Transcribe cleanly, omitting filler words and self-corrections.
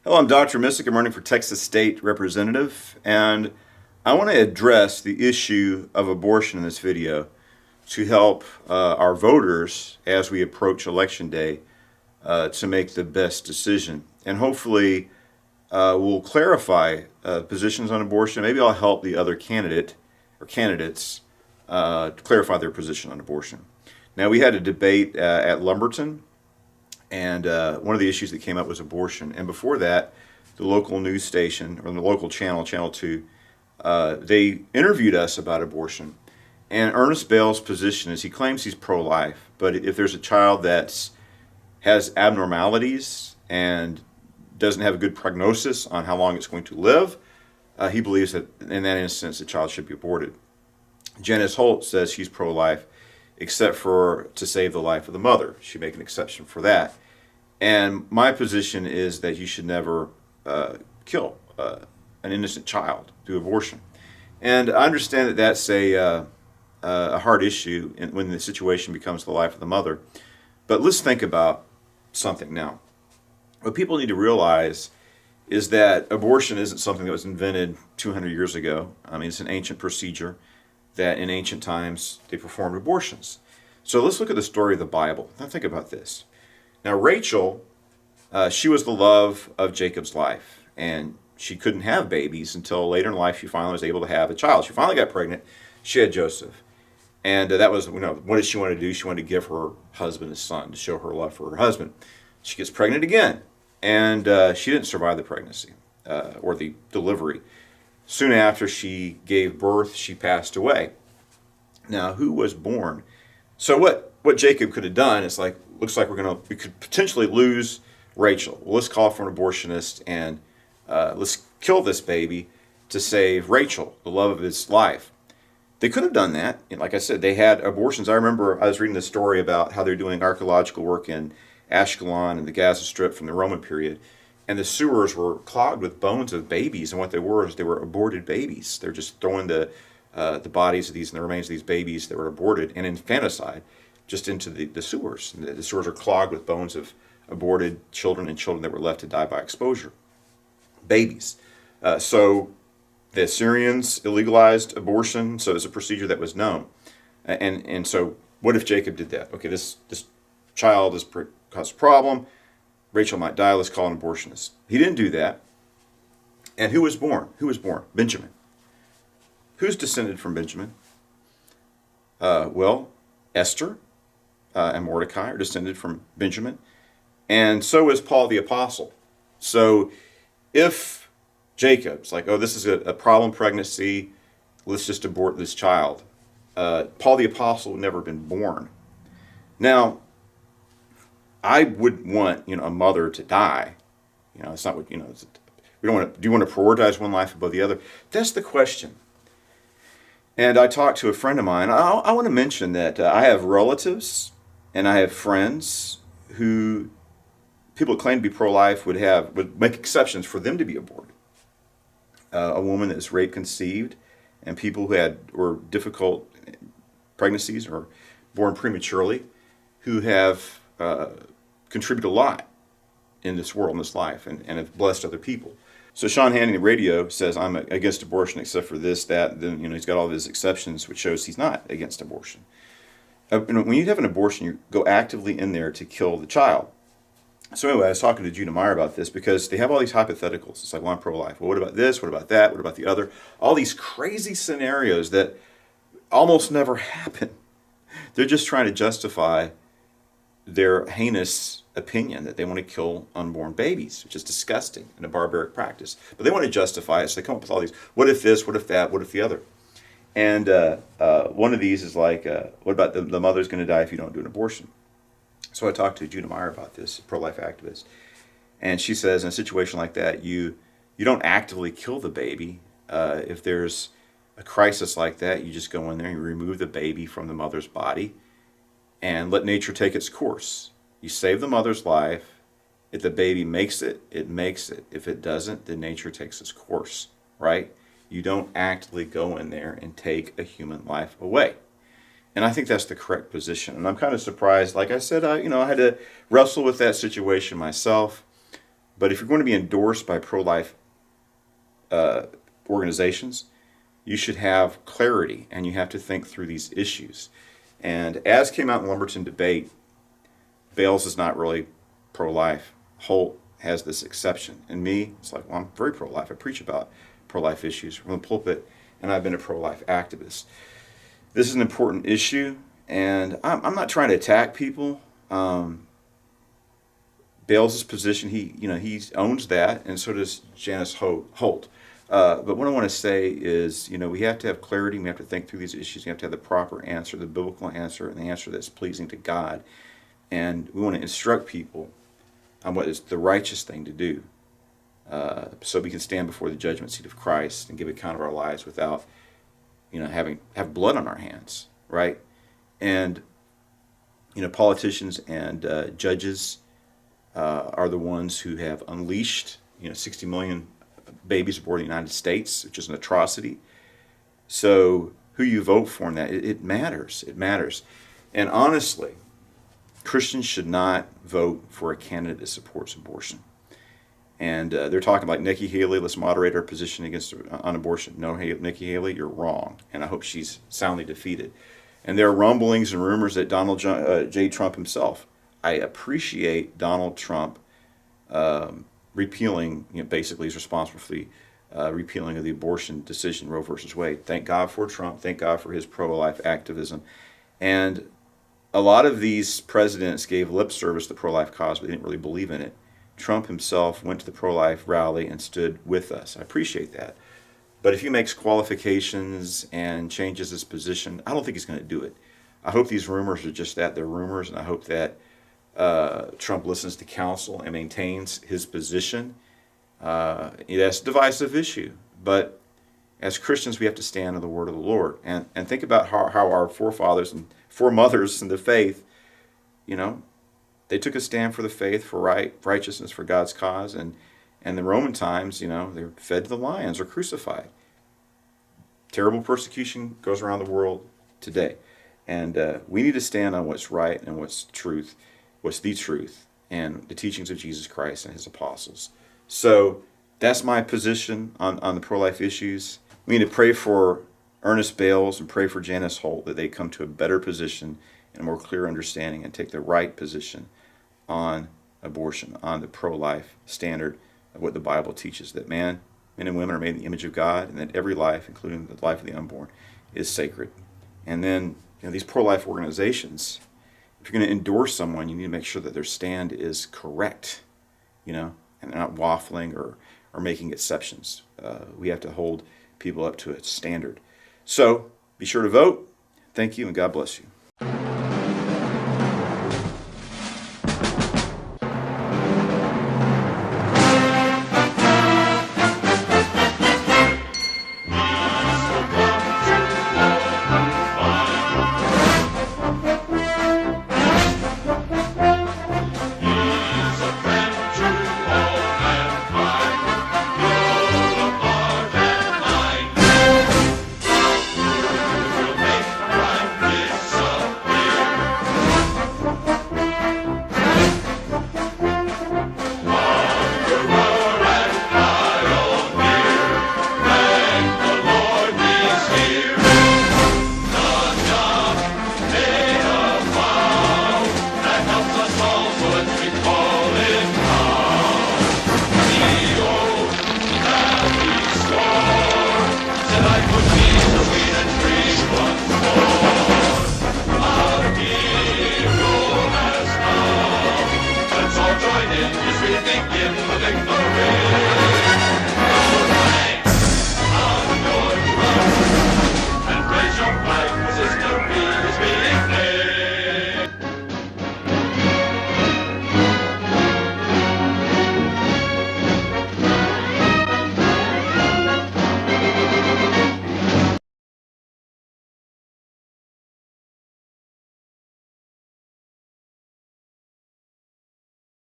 Hello, I'm Dr. Missick. I'm running for Texas State Representative, and I want to address the issue of abortion in this video to help our voters as we approach Election Day to make the best decision. And hopefully we'll clarify positions on abortion. Maybe I'll help the other candidate or candidates to clarify their position on abortion. Now, we had a debate at Lumberton, and one of the issues that came up was abortion. And before that, the local news station, or the local channel, Channel 2, they interviewed us about abortion. And Ernest Bale's position is he claims he's pro-life, but if there's a child that has abnormalities and doesn't have a good prognosis on how long it's going to live, he believes that in that instance the child should be aborted. Janice Holt says she's pro-life, except for to save the life of the mother. She'd make an exception for that. And my position is that you should never kill an innocent child through abortion. And I understand that that's a hard issue when the situation becomes the life of the mother. But let's think about something now. What people need to realize is that abortion isn't something that was invented 200 years ago. I mean, it's an ancient procedure that in ancient times they performed abortions. So let's look at the story of the Bible. Now think about this. Now Rachel, she was the love of Jacob's life, and she couldn't have babies until later in life she finally was able to have a child. She finally got pregnant. She had Joseph. And that was, what did she want to do? She wanted to give her husband a son to show her love for her husband. She gets pregnant again, and she didn't survive the pregnancy or the delivery. Soon after she gave birth, she passed away. Now, who was born? So what Jacob could have done is looks like we could potentially lose Rachel. Well, let's call for an abortionist and let's kill this baby to save Rachel, the love of his life. They could have done that. And like I said, they had abortions. I remember I was reading this story about how they're doing archaeological work in Ashkelon and the Gaza Strip from the Roman period. And the sewers were clogged with bones of babies. And what they were is they were aborted babies. They're just throwing the bodies of these and the remains of these babies that were aborted and infanticide just into the sewers. And the sewers are clogged with bones of aborted children and children that were left to die by exposure. Babies. So the Assyrians illegalized abortion, so it's a procedure that was known. And so what if Jacob did that? Okay, this child has caused a problem. Rachel might die. Let's call an abortionist. He didn't do that. And who was born? Who was born? Benjamin. Who's descended from Benjamin? Well, Esther and Mordecai are descended from Benjamin. And so is Paul the Apostle. So if Jacob's like, oh, this is a problem pregnancy, let's just abort this child, Paul the Apostle would never have been born. Now, I wouldn't want, a mother to die. It's not what, we don't want to, do you want to prioritize one life above the other? That's the question. And I talked to a friend of mine. I want to mention that I have relatives and I have friends who people that claim to be pro-life would make exceptions for them to be aborted. A woman that was rape conceived, and people who were difficult pregnancies or born prematurely, who have contributed a lot in this world, in this life, and have blessed other people. So Sean Hannity, the radio, says, I'm against abortion except for this, that. Then he's got all of his exceptions, which shows he's not against abortion. When you have an abortion, you go actively in there to kill the child. So anyway, I was talking to Judah Meyer about this because they have all these hypotheticals. It's like, well, I'm pro-life. Well, what about this? What about that? What about the other? All these crazy scenarios that almost never happen. They're just trying to justify their heinous opinion that they want to kill unborn babies, which is disgusting and a barbaric practice. But they want to justify it, so they come up with all these, what if this, what if that, what if the other? And one of these is like, what about the mother's going to die if you don't do an abortion? So I talked to Judah Meyer about this, a pro-life activist, and she says in a situation like that, you don't actively kill the baby. If there's a crisis like that, you just go in there and you remove the baby from the mother's body and let nature take its course. You save the mother's life. If the baby makes it, it makes it. If it doesn't, then nature takes its course, right? You don't actively go in there and take a human life away. And I think that's the correct position. And I'm kind of surprised. Like I said, I had to wrestle with that situation myself. But if you're going to be endorsed by pro-life organizations, you should have clarity, and you have to think through these issues. And as came out in Lumberton debate, Bales is not really pro-life. Holt has this exception. And me, it's like, well, I'm very pro-life. I preach about pro-life issues from the pulpit, and I've been a pro-life activist. This is an important issue, and I'm not trying to attack people. Bales' position, he owns that, and so does Janice Holt. But what I want to say is, we have to have clarity. We have to think through these issues. We have to have the proper answer, the biblical answer, and the answer that's pleasing to God. And we want to instruct people on what is the righteous thing to do, so we can stand before the judgment seat of Christ and give account of our lives without, have blood on our hands, right? And politicians and judges are the ones who have unleashed 60 million babies aboard the United States, which is an atrocity. So who you vote for in that, it matters. It matters. And honestly, Christians should not vote for a candidate that supports abortion. And they're talking about Nikki Haley. Let's moderate our position on abortion. No, Nikki Haley, you're wrong. And I hope she's soundly defeated. And there are rumblings and rumors that Donald J. Trump himself, I appreciate Donald Trump repealing, basically is responsible for the repealing of the abortion decision, Roe versus Wade. Thank God for Trump. Thank God for his pro-life activism. And a lot of these presidents gave lip service to the pro-life cause, but they didn't really believe in it. Trump himself went to the pro-life rally and stood with us. I appreciate that. But if he makes qualifications and changes his position, I don't think he's going to do it. I hope these rumors are just that. They're rumors, and I hope that Trump listens to counsel and maintains his position. That's a divisive issue, but as Christians, we have to stand on the word of the Lord and think about how our forefathers and foremothers in the faith, they took a stand for the faith, for righteousness, for God's cause, and the Roman times, they were fed to the lions or crucified. Terrible persecution goes around the world today, and we need to stand on what's right and what's the truth, and the teachings of Jesus Christ and his apostles. So that's my position on the pro-life issues. We need to pray for Ernest Bales and pray for Janice Holt that they come to a better position and a more clear understanding and take the right position on abortion, on the pro-life standard of what the Bible teaches, that men and women are made in the image of God, and that every life, including the life of the unborn, is sacred. And then these pro-life organizations, if you're going to endorse someone, you need to make sure that their stand is correct, and they're not waffling or making exceptions. We have to hold people up to a standard. So be sure to vote. Thank you, and God bless you. Join in as we think in the victory.